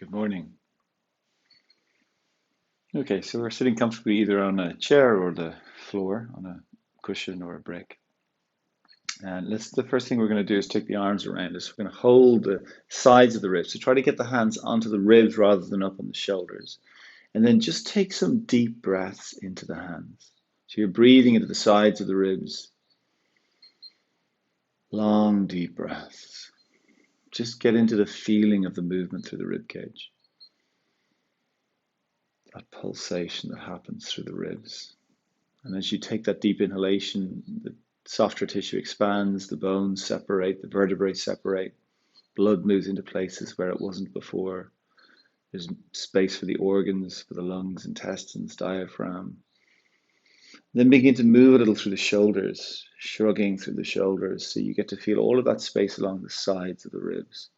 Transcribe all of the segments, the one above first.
Good morning. Okay, so we're sitting comfortably either on a chair or the floor, on a cushion or a brick. And the first thing we're going to do is take the arms around us. We're going to hold the sides of the ribs. So try to get the hands onto the ribs rather than up on the shoulders. And then just take some deep breaths into the hands. So you're breathing into the sides of the ribs. Long, deep breaths. Just get into the feeling of the movement through the rib cage. That pulsation that happens through the ribs. And as you take that deep inhalation, the softer tissue expands, the bones separate, the vertebrae separate, blood moves into places where it wasn't before. There's space for the organs, for the lungs, intestines, diaphragm. Then begin to move a little through the shoulders, shrugging through the shoulders, so you get to feel all of that space along the sides of the ribs.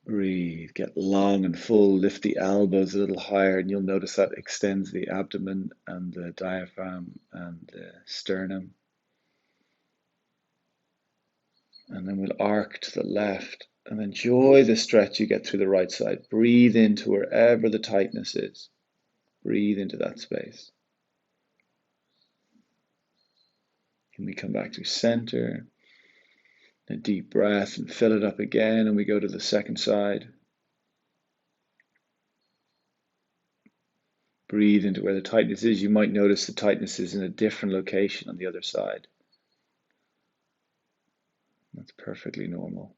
Breathe, get long and full, lift the elbows a little higher, and you'll notice that extends the abdomen and the diaphragm and the sternum. And then we'll arc to the left and enjoy the stretch you get through the right side. Breathe into wherever the tightness is. Breathe into that space. And we come back to center. A deep breath and fill it up again, and we go to the second side. Breathe into where the tightness is. You might notice the tightness is in a different location on the other side. That's perfectly normal.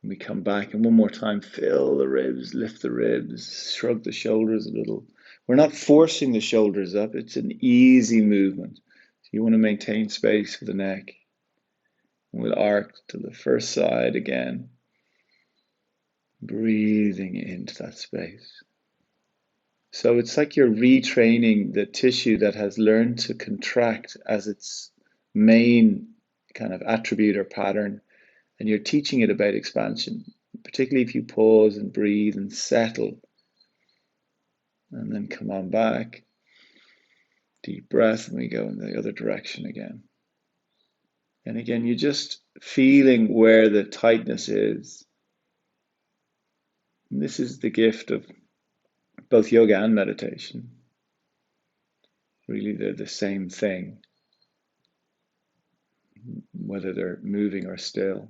And we come back, and one more time, fill the ribs, lift the ribs, shrug the shoulders a little. We're not forcing the shoulders up. It's an easy movement. So you want to maintain space for the neck. And we'll arc to the first side again. Breathing into that space. So it's like you're retraining the tissue that has learned to contract as its main kind of attribute or pattern, and you're teaching it about expansion, particularly if you pause and breathe and settle, and then come on back. Deep breath, and we go in the other direction again. And again, you're just feeling where the tightness is. And this is the gift of both yoga and meditation. Really, they're the same thing, whether they're moving or still.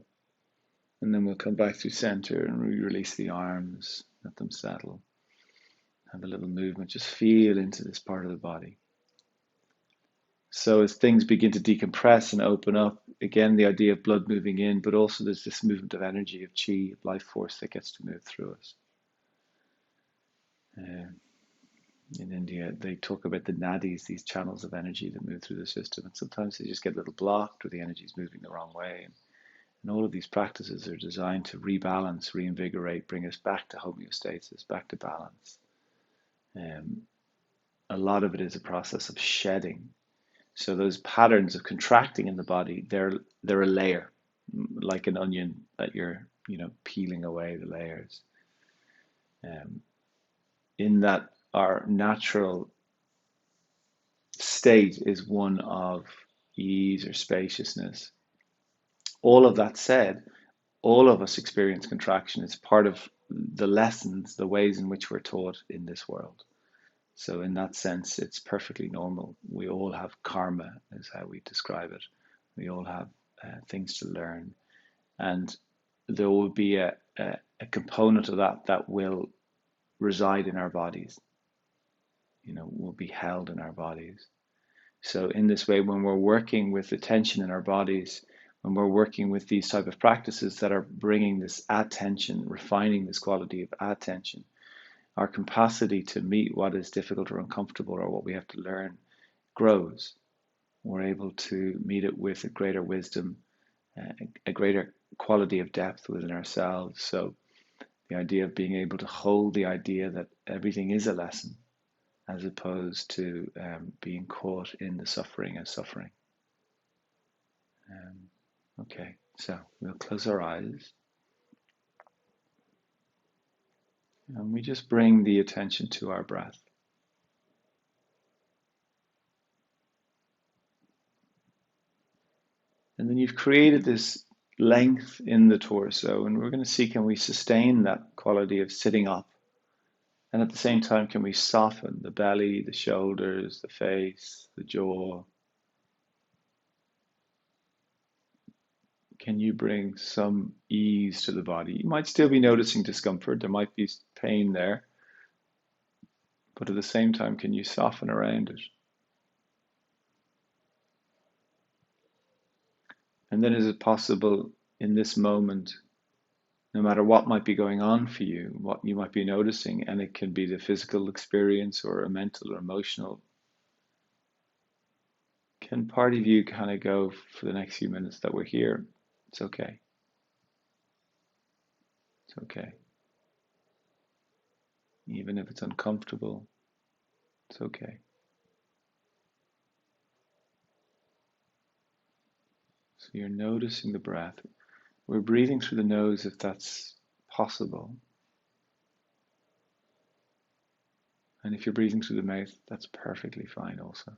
And then we'll come back to center and release the arms, let them settle. Have a little movement, just feel into this part of the body. So as things begin to decompress and open up, again, the idea of blood moving in, but also there's this movement of energy, of chi, of life force that gets to move through us. In India, they talk about the nadis, these channels of energy that move through the system, and sometimes they just get a little blocked or the energy is moving the wrong way. And all of these practices are designed to rebalance, reinvigorate, bring us back to homeostasis, back to balance. A lot of it is a process of shedding. So those patterns of contracting in the body, they're a layer, like an onion that you're peeling away the layers. In that our natural state is one of ease or spaciousness. All of that said, all of us experience contraction. It's part of the lessons, the ways in which we're taught in this world. So in that sense, it's perfectly normal. We all have karma, is how we describe it. We all have things to learn. And there will be a component of that will reside in our bodies, will be held in our bodies. So in this way, when we're working with the tension in our bodies, when we're working with these type of practices that are bringing this attention, refining this quality of attention, our capacity to meet what is difficult or uncomfortable or what we have to learn grows. We're able to meet it with a greater wisdom, a greater quality of depth within ourselves. So the idea of being able to hold the idea that everything is a lesson, as opposed to being caught in the suffering as suffering. Okay, so we'll close our eyes. And we just bring the attention to our breath. And then you've created this length in the torso, and we're going to see, can we sustain that quality of sitting up? And at the same time, can we soften the belly, the shoulders, the face, the jaw? Can you bring some ease to the body? You might still be noticing discomfort. There might be pain there. But at the same time, can you soften around it? And then is it possible in this moment, no matter what might be going on for you, what you might be noticing, and it can be the physical experience or a mental or emotional, can part of you kind of go for the next few minutes that we're here? It's okay. It's okay. Even if it's uncomfortable, it's okay. So you're noticing the breath. We're breathing through the nose if that's possible. And if you're breathing through the mouth, that's perfectly fine also.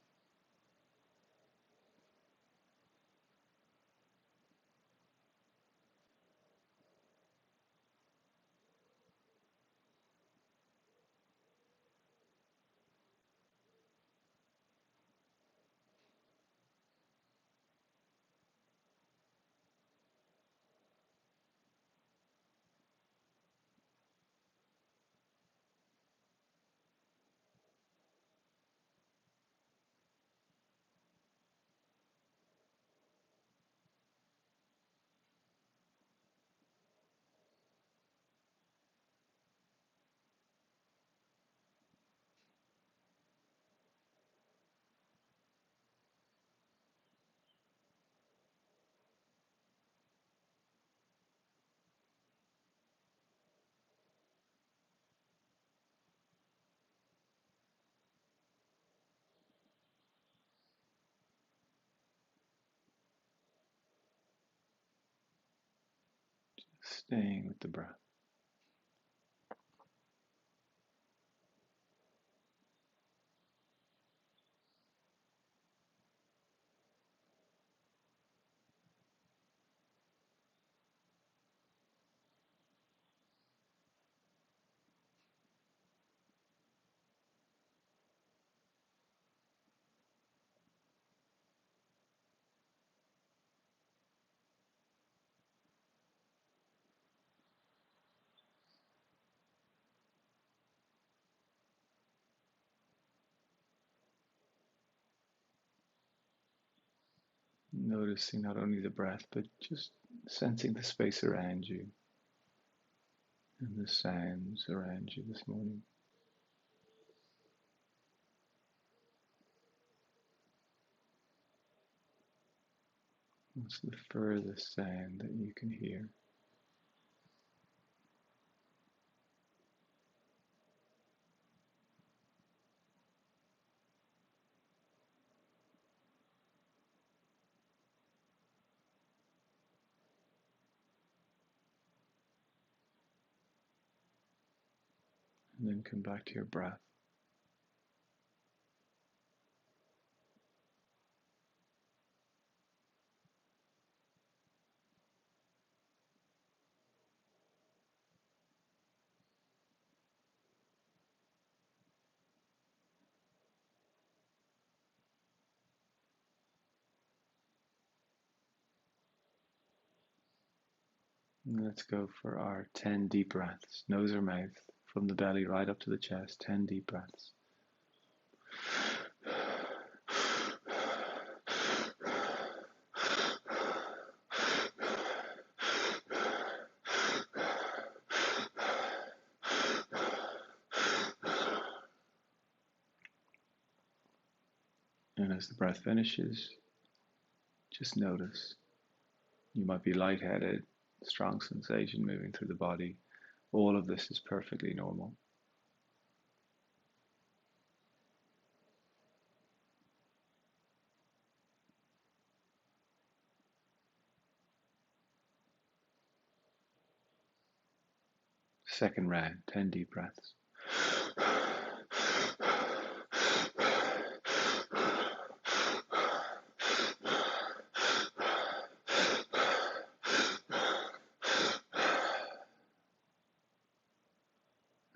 Staying with the breath. Noticing not only the breath, but just sensing the space around you and the sounds around you this morning. What's the furthest sound that you can hear? And then come back to your breath. And let's go for our 10 deep breaths, nose or mouth, from the belly right up to the chest, 10 deep breaths. And as the breath finishes, just notice. You might be lightheaded, strong sensation moving through the body. All of this is perfectly normal. Second round, 10 deep breaths.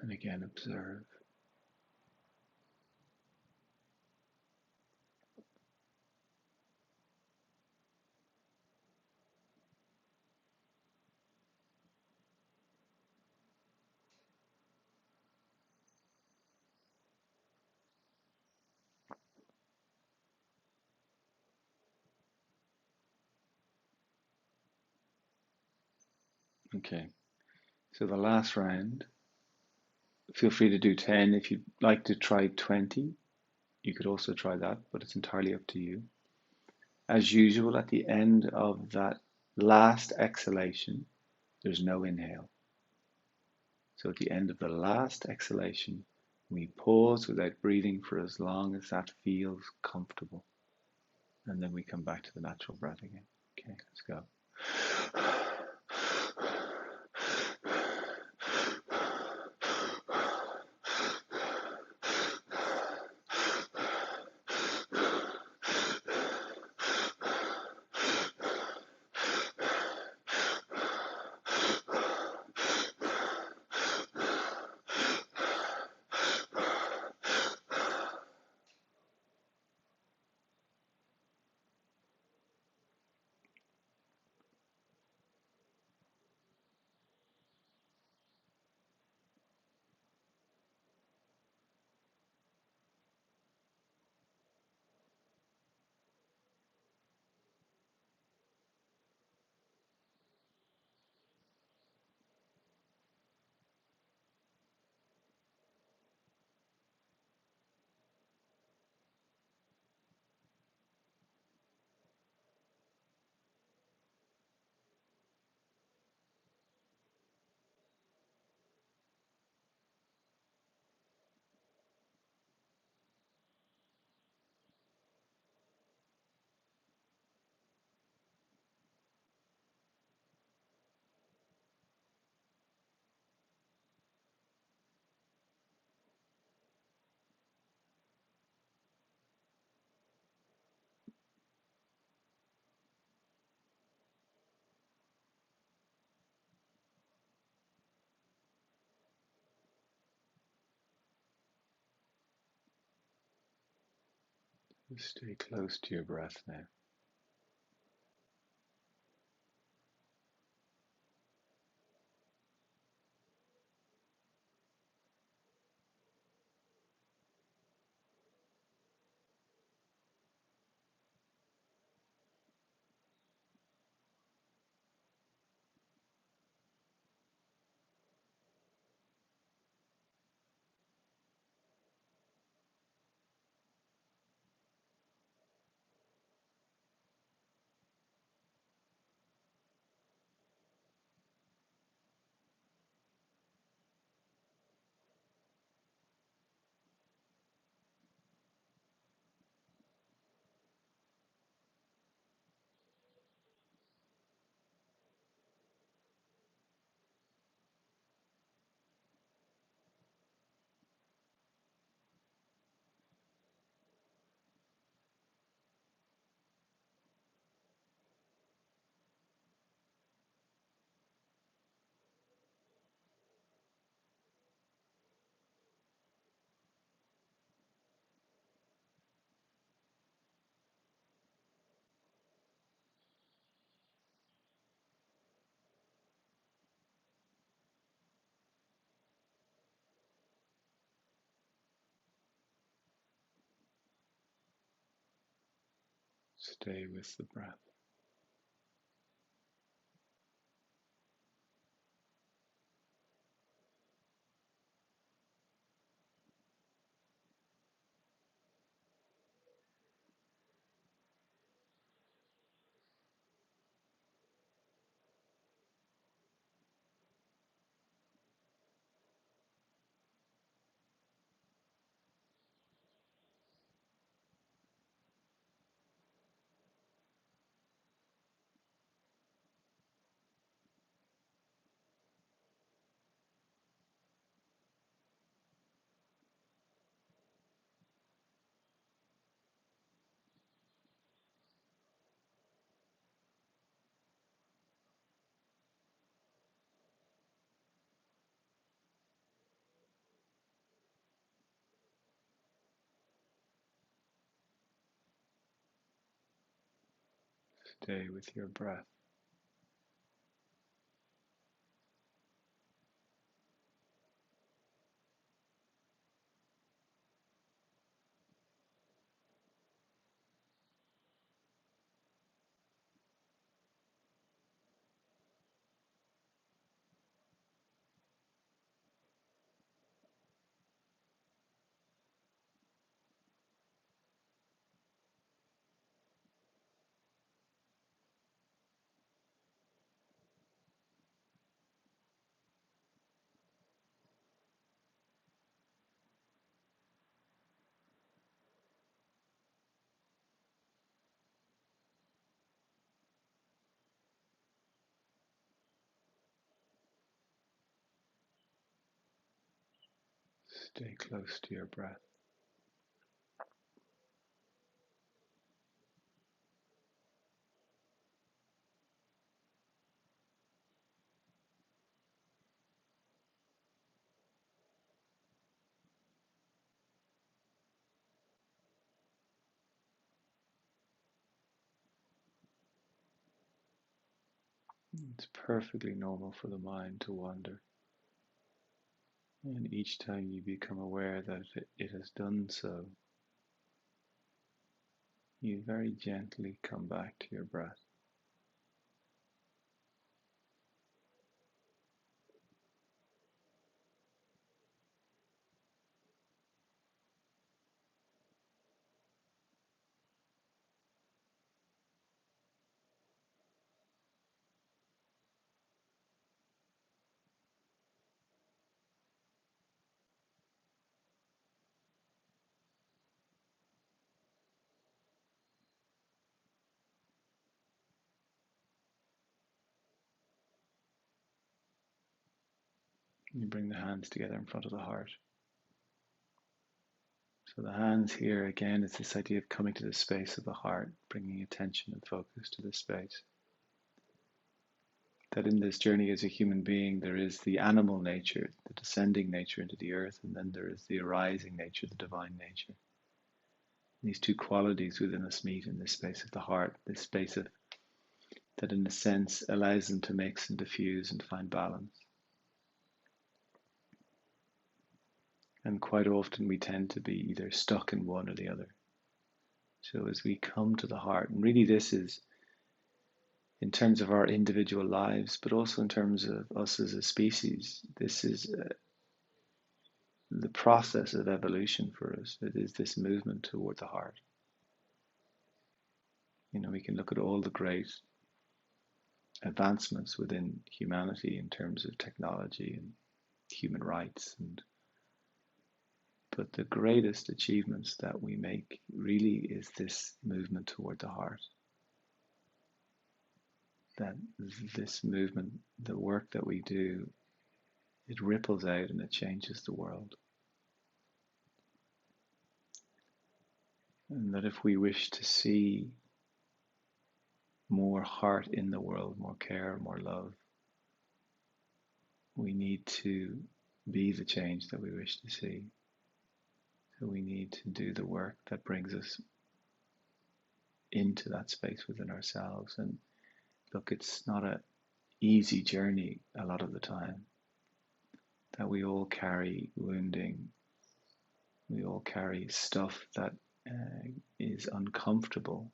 And again, observe. Okay, so the last round, feel free to do 10. If you'd like to try 20, you could also try that, but it's entirely up to you. As usual, at the end of that last exhalation, there's no inhale. So at the end of the last exhalation, we pause without breathing for as long as that feels comfortable. And then we come back to the natural breath again. Okay, let's go. Stay close to your breath now. Stay with the breath. Stay with your breath. Stay close to your breath. It's perfectly normal for the mind to wander. And each time you become aware that it has done so, you very gently come back to your breath. You bring the hands together in front of the heart. So the hands here, again, it's this idea of coming to the space of the heart, bringing attention and focus to this space. That in this journey as a human being, there is the animal nature, the descending nature into the earth, and then there is the arising nature, the divine nature. These two qualities within us meet in this space of the heart, this space of that in a sense allows them to mix and diffuse and find balance. And quite often we tend to be either stuck in one or the other. So as we come to the heart, and really this is in terms of our individual lives, but also in terms of us as a species, this is the process of evolution for us. It is this movement toward the heart. You know, we can look at all the great advancements within humanity in terms of technology and human rights, but the greatest achievements that we make really is this movement toward the heart. That this movement, the work that we do, it ripples out and it changes the world. And that if we wish to see more heart in the world, more care, more love, we need to be the change that we wish to see. So we need to do the work that brings us into that space within ourselves. And look, it's not an easy journey a lot of the time. That we all carry wounding, we all carry stuff that is uncomfortable.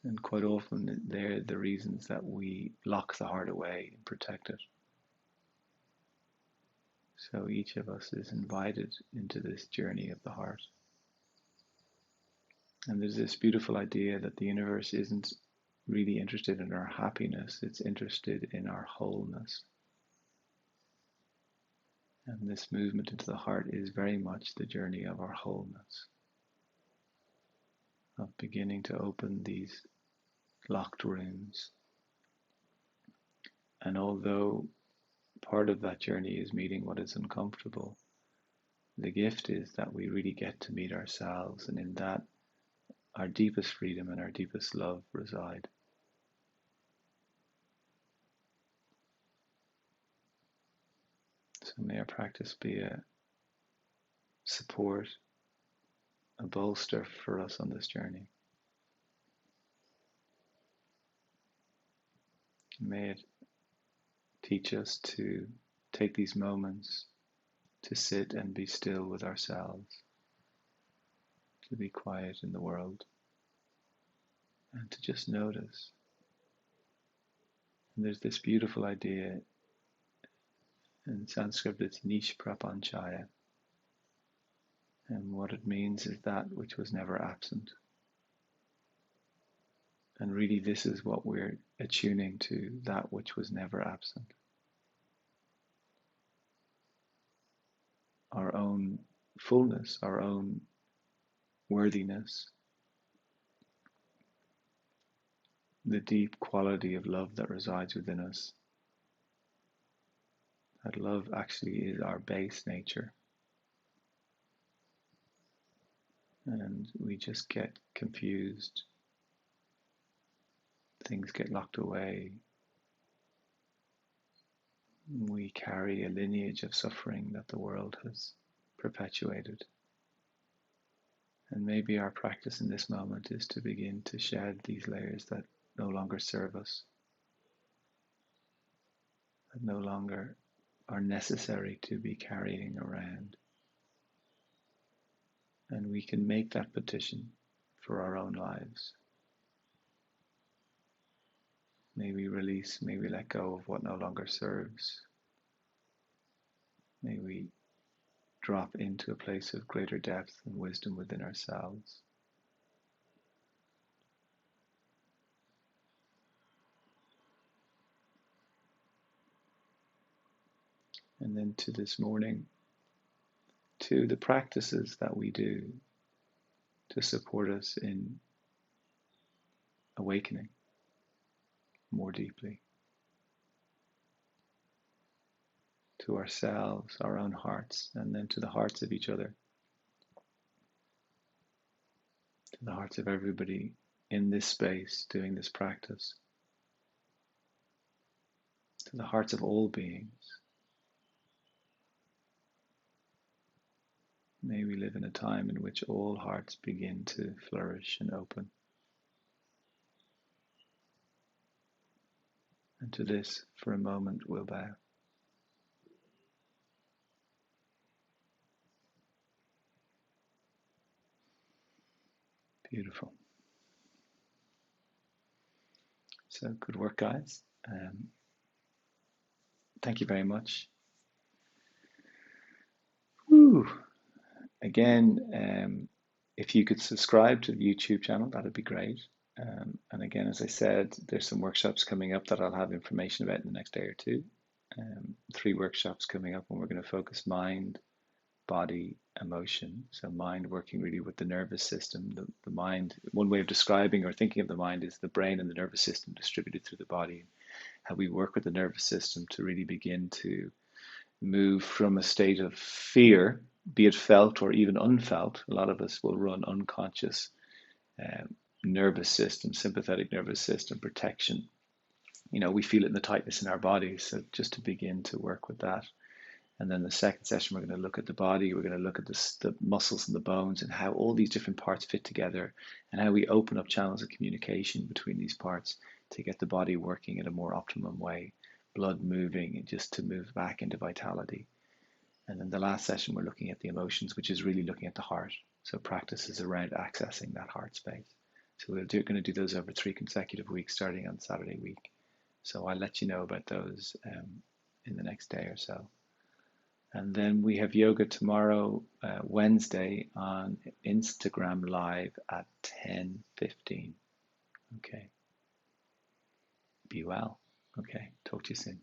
And quite often they're the reasons that we lock the heart away and protect it. So each of us is invited into this journey of the heart. And there's this beautiful idea that the universe isn't really interested in our happiness, it's interested in our wholeness. And this movement into the heart is very much the journey of our wholeness, of beginning to open these locked rooms. And although part of that journey is meeting what is uncomfortable, the gift is that we really get to meet ourselves, and in that our deepest freedom and our deepest love reside. So may our practice be a support, a bolster for us on this journey. May it teach us to take these moments to sit and be still with ourselves, to be quiet in the world, and to just notice. And there's this beautiful idea in Sanskrit, it's Nish Prapanchaya. And what it means is that which was never absent. And really, this is what we're attuning to, that which was never absent. Our own fullness, our own worthiness, the deep quality of love that resides within us. That love actually is our base nature. And we just get confused. Things get locked away. We carry a lineage of suffering that the world has perpetuated. And maybe our practice in this moment is to begin to shed these layers that no longer serve us, that no longer are necessary to be carrying around. And we can make that petition for our own lives. May we release, may we let go of what no longer serves. May we drop into a place of greater depth and wisdom within ourselves. And then to this morning, to the practices that we do to support us in awakening more deeply to ourselves, our own hearts, and then to the hearts of each other, to the hearts of everybody in this space doing this practice, to the hearts of all beings. May we live in a time in which all hearts begin to flourish and open. And to this, for a moment, we'll bow. Beautiful. So good work, guys. Thank you very much. Woo. Again, if you could subscribe to the YouTube channel, that would be great. And again, as I said, there's some workshops coming up that I'll have information about in the next day or two. 3 workshops coming up, and we're going to focus mind, body, emotion. So mind working really with the nervous system. The mind, one way of describing or thinking of the mind is the brain and the nervous system distributed through the body. How we work with the nervous system to really begin to move from a state of fear, be it felt or even unfelt. A lot of us will run unconscious nervous system, sympathetic nervous system protection. We feel it in the tightness in our bodies. So just to begin to work with that. And then the second session, we're going to look at the body. We're going to look at the muscles and the bones and how all these different parts fit together and how we open up channels of communication between these parts to get the body working in a more optimum way, blood moving, and just to move back into vitality. And then the last session, we're looking at the emotions, which is really looking at the heart. So practices around accessing that heart space. So we're going to do those over 3 consecutive weeks, starting on Saturday week. So I'll let you know about those in the next day or so. And then we have yoga tomorrow, Wednesday, on Instagram Live at 10:15. Okay. Be well. Okay. Talk to you soon.